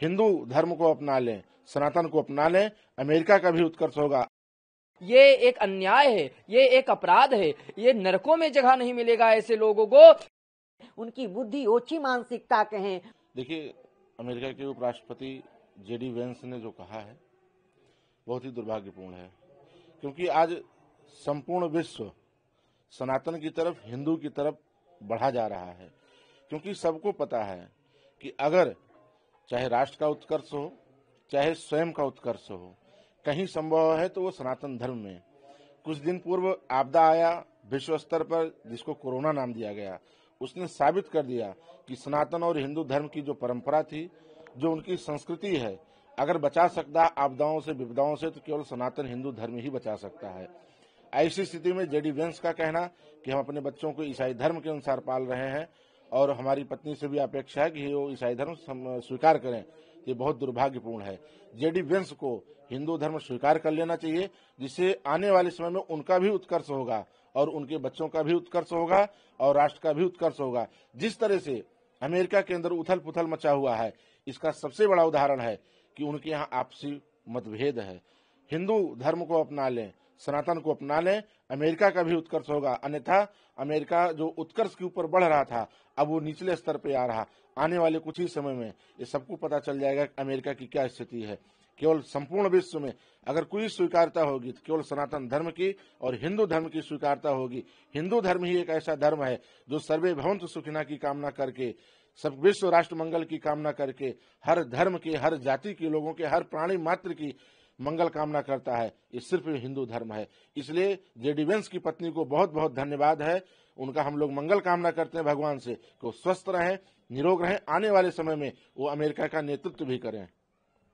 हिंदू धर्म को अपना लें, सनातन को अपना लें, अमेरिका का भी उत्कर्ष होगा। ये एक अन्याय है, ये एक अपराध है, ये नरकों में जगह नहीं मिलेगा ऐसे लोगों को। उनकी बुद्धि ओछी मानसिकता कहें। देखिए, अमेरिका के उपराष्ट्रपति जेडी वेंस ने जो कहा है बहुत ही दुर्भाग्यपूर्ण है, क्योंकि आज संपूर्ण विश्व सनातन की तरफ, हिंदू की तरफ बढ़ा जा रहा है। क्योंकि सबको पता है कि अगर चाहे राष्ट्र का उत्कर्ष हो, चाहे स्वयं का उत्कर्ष हो, कहीं संभव है तो वो सनातन धर्म में। कुछ दिन पूर्व आपदा आया विश्व स्तर पर, जिसको कोरोना नाम दिया गया। उसने साबित कर दिया कि सनातन और हिंदू धर्म की जो परंपरा थी, जो उनकी संस्कृति है, अगर बचा सकता आपदाओं से, विपदाओं से, तो केवल सनातन हिंदू धर्म ही बचा सकता है। ऐसी स्थिति में जेडी वेंस का कहना कि हम अपने बच्चों को ईसाई धर्म के अनुसार पाल रहे हैं और हमारी पत्नी से भी अपेक्षा है कि वो ईसाई धर्म स्वीकार करें, ये बहुत दुर्भाग्यपूर्ण है। जेडी वेंस को हिंदू धर्म स्वीकार कर लेना चाहिए, जिससे आने वाले समय में उनका भी उत्कर्ष होगा और उनके बच्चों का भी उत्कर्ष होगा और राष्ट्र का भी उत्कर्ष होगा। जिस तरह से अमेरिका के अंदर उथल पुथल मचा हुआ है, इसका सबसे बड़ा उदाहरण है कि उनके यहाँ आपसी मतभेद है। हिंदू धर्म को अपना लें, सनातन को अपना लें, अमेरिका का भी उत्कर्ष होगा। अन्यथा अमेरिका जो उत्कर्ष के ऊपर बढ़ रहा था, अब वो निचले स्तर पे आ रहा। आने वाले कुछ ही समय में ये सबको पता चल जाएगा कि अमेरिका की क्या स्थिति है। केवल संपूर्ण विश्व में अगर कोई स्वीकारता होगी तो केवल सनातन धर्म की और हिंदू धर्म की स्वीकारता होगी। हिंदू धर्म ही एक ऐसा धर्म है जो सर्वे भवन्तु सुखिनः की कामना करके, सब विश्व राष्ट्र मंगल की कामना करके, हर धर्म के, हर जाति के लोगों के, हर प्राणी मात्र की मंगल कामना करता है। ये सिर्फ हिंदू धर्म है। इसलिए जेडी वेंस की पत्नी को बहुत बहुत धन्यवाद है। उनका हम लोग मंगल कामना करते हैं भगवान से कि वो स्वस्थ रहें, निरोग रहें, आने वाले समय में वो अमेरिका का नेतृत्व भी करें।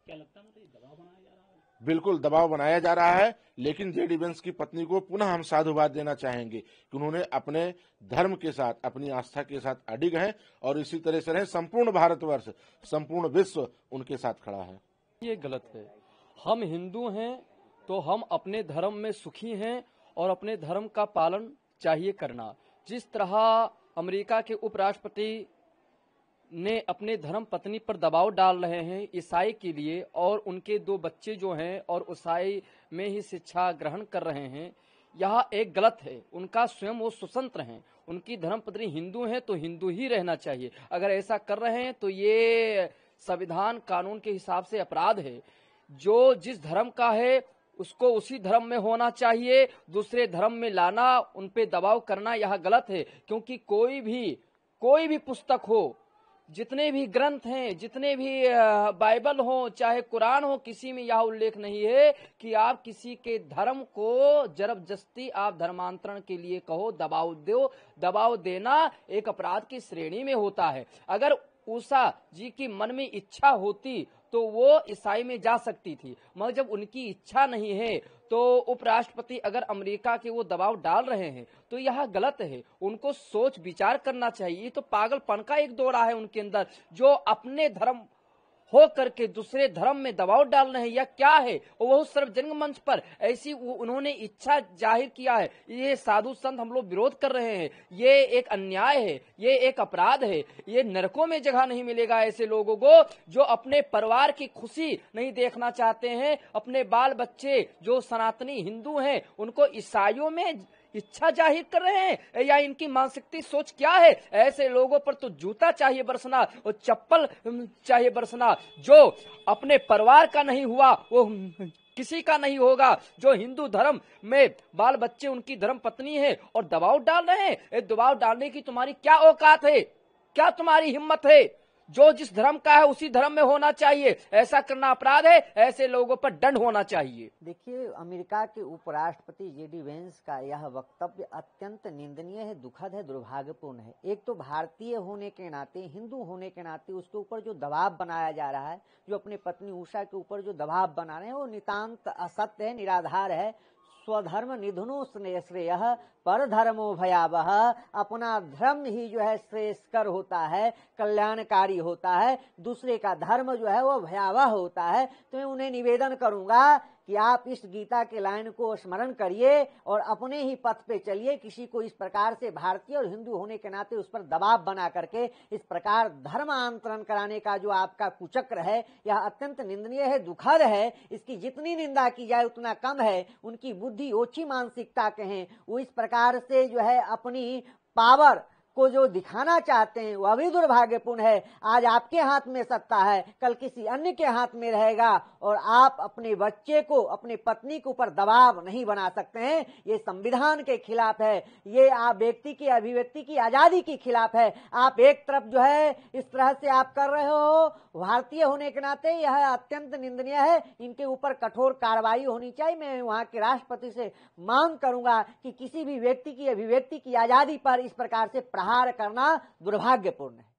क्या लगता है मतलब दबाव बनाया जा रहा है? बिल्कुल दबाव बनाया जा रहा है, लेकिन जेडी वेंस की पत्नी को पुनः हम साधुवाद देना चाहेंगे कि उन्होंने अपने धर्म के साथ, अपनी आस्था के साथ अडिग हैं और इसी तरह से रहे। संपूर्ण भारतवर्ष, संपूर्ण विश्व उनके साथ खड़ा है। ये गलत है। हम हिंदू हैं तो हम अपने धर्म में सुखी हैं और अपने धर्म का पालन चाहिए करना। जिस तरह अमेरिका के उपराष्ट्रपति ने अपने धर्म पत्नी पर दबाव डाल रहे हैं ईसाई के लिए, और उनके 2 बच्चे जो हैं और ईसाई में ही शिक्षा ग्रहण कर रहे हैं, यह एक गलत है। उनका स्वयं वो स्वतंत्र हैं, उनकी धर्मपत्नी हिंदू हैं तो हिंदू ही रहना चाहिए। अगर ऐसा कर रहे हैं तो ये संविधान कानून के हिसाब से अपराध है। जो जिस धर्म का है उसको उसी धर्म में होना चाहिए, दूसरे धर्म में लाना, उन पे दबाव करना यह गलत है। क्योंकि कोई भी पुस्तक हो, जितने भी ग्रंथ हैं, जितने भी बाइबल हो, चाहे कुरान हो, किसी में यह उल्लेख नहीं है कि आप किसी के धर्म को जबरदस्ती आप धर्मांतरण के लिए कहो, दबाव दो। दबाव देना एक अपराध की श्रेणी में होता है। अगर उषा जी की मन में इच्छा होती तो वो ईसाई में जा सकती थी, मगर जब उनकी इच्छा नहीं है तो उपराष्ट्रपति अगर अमेरिका के वो दबाव डाल रहे हैं तो यह गलत है। उनको सोच विचार करना चाहिए। ये तो पागलपन का एक दौरा है उनके अंदर, जो अपने धर्म हो करके दूसरे धर्म में दबाव डाल रहे हैं। या क्या है, वो सार्वजनिक मंच पर ऐसी उन्होंने इच्छा जाहिर किया है। ये साधु संत हम लोग विरोध कर रहे हैं। ये एक अन्याय है, ये एक अपराध है, ये नरकों में जगह नहीं मिलेगा ऐसे लोगों को जो अपने परिवार की खुशी नहीं देखना चाहते हैं। अपने बाल बच्चे जो सनातनी हिंदू हैं उनको ईसाइयों में इच्छा जाहिर कर रहे हैं, या इनकी मानसिकता सोच क्या है। ऐसे लोगों पर तो जूता चाहिए बरसना और चप्पल चाहिए बरसना। जो अपने परिवार का नहीं हुआ वो किसी का नहीं होगा। जो हिंदू धर्म में बाल बच्चे उनकी धर्म पत्नी है और दबाव डाल रहे हैं, दबाव डालने की तुम्हारी क्या औकात है, क्या तुम्हारी हिम्मत है। जो जिस धर्म का है उसी धर्म में होना चाहिए। ऐसा करना अपराध है, ऐसे लोगों पर दंड होना चाहिए। देखिए, अमेरिका के उपराष्ट्रपति जेडी वेंस का यह वक्तव्य अत्यंत निंदनीय है, दुखद है, दुर्भाग्यपूर्ण है। एक तो भारतीय होने के नाते, हिंदू होने के नाते उसके ऊपर जो दबाव बनाया जा रहा है, जो अपने पत्नी उषा के ऊपर जो दबाव बना रहे हैं, वो नितांत असत्य है, निराधार है। स्वधर्म निधनो श्रेय पर धर्मो भयावह। अपना धर्म ही जो है श्रेयस्कर होता है, कल्याणकारी होता है। दूसरे का धर्म जो है वो भयावह होता है। तो मैं उन्हें निवेदन करूंगा कि आप इस गीता के लाइन को स्मरण करिए और अपने ही पथ पे चलिए। किसी को इस प्रकार से भारतीय और हिंदू होने के नाते उस पर दबाव बना करके इस प्रकार धर्मांतरण कराने का जो आपका कुचक्र है, यह अत्यंत निंदनीय है, दुखद है। इसकी जितनी निंदा की जाए उतना कम है। उनकी बुद्धि ओछी मानसिकता के हैं, वो इस प्रकार से जो है अपनी पावर को जो दिखाना चाहते हैं वह भी दुर्भाग्यपूर्ण है। आज आपके हाथ में सत्ता है, कल किसी अन्य के हाथ में रहेगा और आप अपने बच्चे को, अपने पत्नी के ऊपर दबाव नहीं बना सकते हैं। ये संविधान के खिलाफ है, ये आप व्यक्ति की अभिव्यक्ति की आजादी के खिलाफ है। आप एक तरफ जो है इस तरह से आप कर रहे हो, भारतीय होने के नाते यह अत्यंत निंदनीय है। इनके ऊपर कठोर कार्रवाई होनी चाहिए। मैं वहां के राष्ट्रपति से मांग करूंगा कि किसी भी व्यक्ति की अभिव्यक्ति की आजादी पर इस प्रकार से प्रहार करना दुर्भाग्यपूर्ण है।